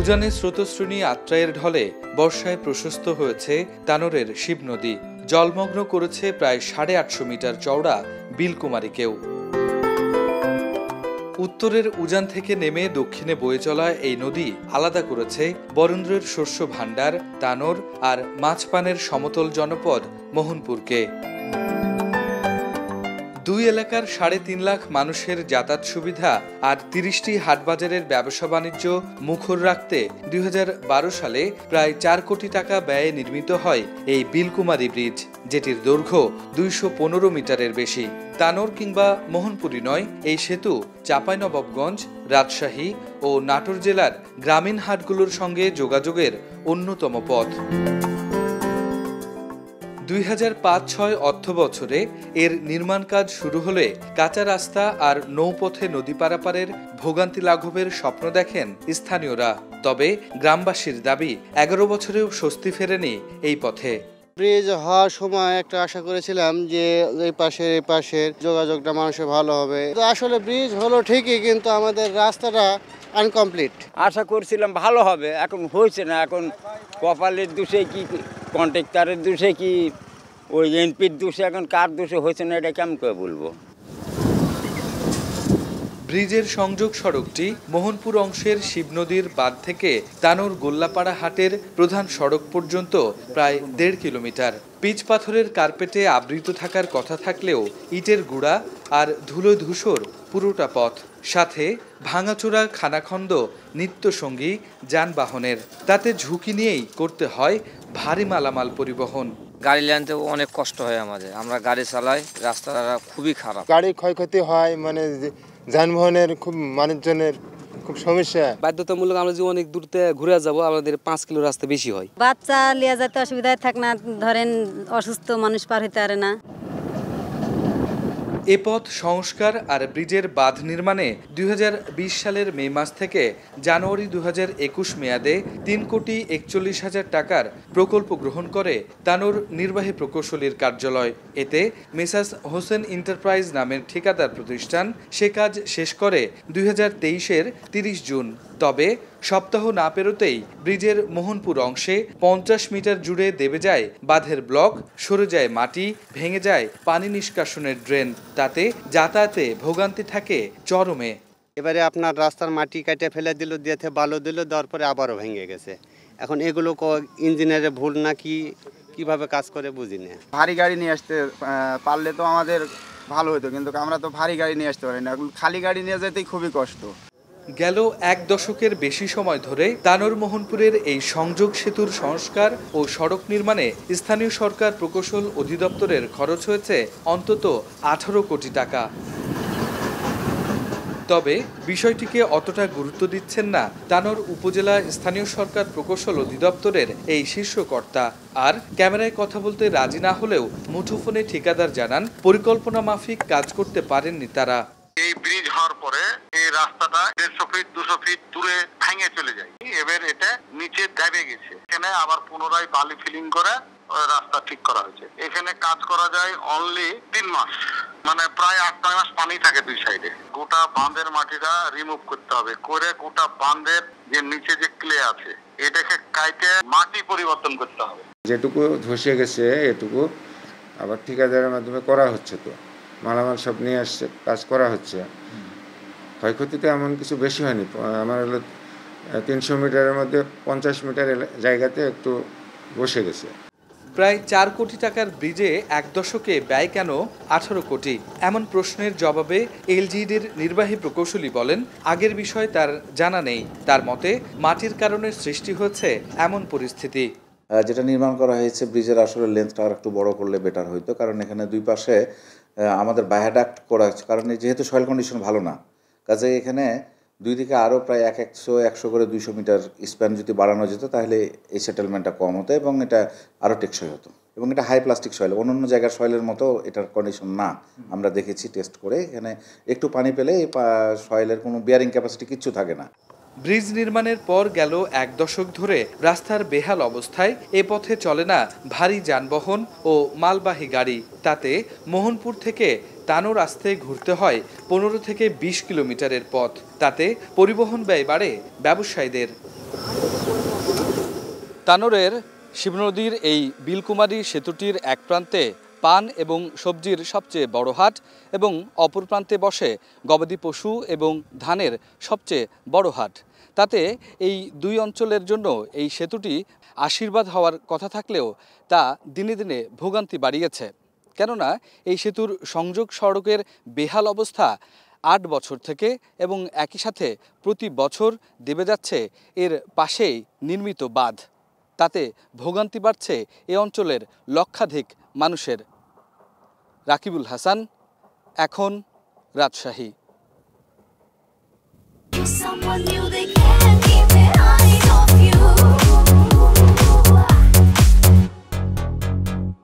উজানে স্রোতস্বিনী আত্রাইয়ের ঢলে বর্ষায় প্রশস্ত হয়েছে তানোরের শিব নদী। জলমগ্ন করেছে প্রায় 850 মিটার চওড়া বিলকুমারীকেও। উত্তরের উজান থেকে নেমে দক্ষিণে বয়ে চলা এই নদী আলাদা করেছে বরেন্দ্রের শস্য ভাণ্ডার তানোর আর মাছপানের সমতল জনপদ মোহনপুরকে। দুই এলাকার 3.5 লাখ মানুষের যাতায়াত সুবিধা আর 30টি হাটবাজারের ব্যবসা বাণিজ্য মুখর রাখতে 2012 সালে প্রায় 4 কোটি টাকা ব্যয়ে নির্মিত হয় এই বিলকুমারী ব্রিজ, যেটির দৈর্ঘ্য 215 মিটারের বেশি। তানোর কিংবা মোহনপুরী নয়, এই সেতু চাঁপাইনবাবগঞ্জ, রাজশাহী ও নাটোর জেলার গ্রামীণ হাটগুলোর সঙ্গে যোগাযোগের অন্যতম পথ। 2005-06 অর্থ বছরে এর নির্মাণ কাজ শুরু হলে কাঁচা রাস্তা আর নৌপথে নদী পারাপারের ভোগান্তি লাঘবের স্বপ্ন দেখেন স্থানীয়রা। তবে গ্রামবাসীর দাবি 11 বছরেও স্বস্তি ফেরেনি এই পথে। ব্রিজ হওয়ার সময় একটা আশা করেছিলাম যে এই পাশের যোগাযোগটা মানুষের ভালো হবে। তো আসলে ব্রিজ হলো ঠিকই, কিন্তু আমাদের রাস্তাটা আনকমপ্লিট। আশা করছিলাম ভালো হবে, এখন হয়েছে না। এখন কপালের দোষে কি কন্ট্রাক্টরের দোষে কি ওই এনপির দোষে, এখন কার দোষে হয়েছে না এটা কেমন করে বলবো। ব্রিজের সংযোগ সড়কটি মোহনপুর অংশের শিবনদীর বাঁধ থেকে তানোর গোল্লাপাড়া হাটের প্রধান সড়ক পর্যন্ত প্রায় 1.5 কিলোমিটার। পিচ পাথরের কার্পেটে আবৃত থাকার কথা থাকলেও ইটের গুঁড়া আর ধুলো ধূসর পুরোটা পথ, সাথে ভাঙাচোরা খানাখন্দ নিত্যসঙ্গী যানবাহনের। তাতে ঝুঁকি নিয়েই করতে হয় ভারী মালামাল পরিবহন। গাড়ি আনতে অনেক কষ্ট হয় আমাদের, আমরা গাড়ি চালাই, রাস্তাটা খুবই খারাপ। গাড়ি ক্ষয়ক্ষতি হয়, মানে যানবাহনের খুব মানুষজনের খুব সমস্যা। বাধ্যতামূলক আমরা যে অনেক দূরতে ঘুরে যাব, আমাদের 5 কিলো রাস্তা বেশি হয়। বাচ্চা লিয়ে যেতে অসুবিধায় থাক না, ধরেন অসুস্থ মানুষ পার হইতে পারে না। এ পথ সংস্কার আর ব্রিজের বাঁধ নির্মাণে 2020 সালের মে মাস থেকে জানুয়ারি 2021 মেয়াদে 3,41,00,000 টাকার প্রকল্প গ্রহণ করে তানোর নির্বাহী প্রকৌশলীর কার্যালয়। এতে মেসার্স হোসেন এন্টারপ্রাইজ নামের ঠিকাদার প্রতিষ্ঠান সে কাজ শেষ করে 2023-এর 30 জুন। তবে সপ্তাহ না পেরোতেই ব্রিজের মোহনপুর অংশে 50 মিটার জুড়ে দেবে যায় বাঁধের ব্লক, সরে যায় মাটি, ভেঙে যায় পানি নিষ্কাশনের ড্রেন। তাতে যাতায়াতে ভোগান্তি থাকে চরমে। এবারে আপনার রাস্তার মাটি কাটে ফেলে দিল, দিয়েতে বালু দিল, দেওয়ার পরে আবারও ভেঙে গেছে। এখন এগুলো ইঞ্জিনিয়ারের ভুল না কিভাবে কাজ করে বুঝি না। ভারী গাড়ি নিয়ে আসতে পারলে তো আমাদের ভালো হতো, কিন্তু আমরা তো ভারী গাড়ি নিয়ে আসতে পারি না, খালি গাড়ি নিয়ে যেতেই খুবই কষ্ট। গেল 1 দশকের বেশি সময় ধরে তানোর মোহনপুরের এই সংযোগ সেতুর সংস্কার ও সড়ক নির্মাণে স্থানীয় সরকার প্রকৌশল অধিদপ্তরের খরচ হয়েছে অন্তত 18 কোটি টাকা। তবে বিষয়টিকে অতটা গুরুত্ব দিচ্ছেন না তানোর উপজেলা স্থানীয় সরকার প্রকৌশল অধিদপ্তরের এই শীর্ষকর্তা। আর ক্যামেরায় কথা বলতে রাজি না হলেও মুঠোফোনে ঠিকাদার জানান পরিকল্পনা মাফিক কাজ করতে পারেননি তারা। এই ব্রিজ হওয়ার পরে এই রাস্তাটা 150 ফিট 200 ফিট দূরে ভেঙে চলে যায়। এবার এটা নিচে দাবে গেছে, এখানে আবার পুনরায় বালি ফিলিং করে রাস্তা ঠিক করা হয়েছে। এখানে কাজ করা যায় অনলি 3 মাস, মানে প্রায় 8-9 মাস পানি থাকে দুই সাইডে। গোটা বাঁধের মাটিটা রিমুভ করতে হবে, করে গোটা বাঁধের যে নিচে যে ক্লে আছে এটাকে কাইটে মাটি পরিবর্তন করতে হবে। যেটুকু ধসে গেছে এটুকু আবার ঠিকাদারের মাধ্যমে করা হচ্ছে, তো মালামাল সব নিয়ে আসছে, কাজ করা হচ্ছে। ক্ষয়ক্ষতিতে এমন কিছু বেশি হয়নি। আমার হলো 300 মিটারের মধ্যে 50 মিটার জায়গাতে একটু বসে গেছে। প্রায় 4 কোটি টাকার ব্রিজে 1 দশকে ব্যয় কেন 18 কোটি? এমন প্রশ্নের জবাবে এলজিইডির নির্বাহী প্রকৌশলী বলেন, আগের বিষয় তার জানা নেই। তার মতে মাটির কারণে সৃষ্টি হয়েছে এমন পরিস্থিতি। যেটা নির্মাণ করা হয়েছে ব্রিজের আসলে লেন্থটা আর একটু বড় করলে বেটার হইতো, কারণ এখানে দুই পাশে আমাদের ভায়াডাক্ট করা হচ্ছে, কারণ যেহেতু সয়েল কন্ডিশন ভালো না, কাজে এখানে দুই দিকে আরও প্রায় 100 করে 200 মিটার স্প্যান যদি বাড়ানো যেত তাহলে এই সেটেলমেন্টটা কম হতো এবং এটা আরও টেকসই হতো। এবং এটা হাই প্লাস্টিক সয়েল, অন্য জায়গার সয়েলের মতো এটার কন্ডিশন না। আমরা দেখেছি টেস্ট করে, এখানে একটু পানি পেলে এই সয়েলের কোনো বিয়ারিং ক্যাপাসিটি কিচ্ছু থাকে না। ব্রিজ নির্মাণের পর গেল 1 দশক ধরে রাস্তার বেহাল অবস্থায় এ পথে চলে না ভারী যানবাহন ও মালবাহী গাড়ি। তাতে মোহনপুর থেকে তানোর আসতে ঘুরতে হয় 15 থেকে 20 কিলোমিটারের পথ। তাতে পরিবহন ব্যয় বাড়ে ব্যবসায়ীদের। তানোরের শিবনদীর এই বিলকুমারী সেতুটির এক প্রান্তে পান এবং সবজির সবচেয়ে বড় হাট এবং অপর প্রান্তে বসে গবাদি পশু এবং ধানের সবচেয়ে বড় হাট। তাতে এই দুই অঞ্চলের জন্য এই সেতুটি আশীর্বাদ হওয়ার কথা থাকলেও তা দিনে দিনে ভোগান্তি বাড়িয়েছে। কেননা এই সেতুর সংযোগ সড়কের বেহাল অবস্থা ৮ বছর থেকে এবং একই সাথে প্রতি বছর দেবে যাচ্ছে এর পাশেই নির্মিত বাঁধ। তাতে ভোগান্তি বাড়ছে এ অঞ্চলের লক্ষাধিক মানুষের। রাকিবুল হাসান, এখন রাজশাহী।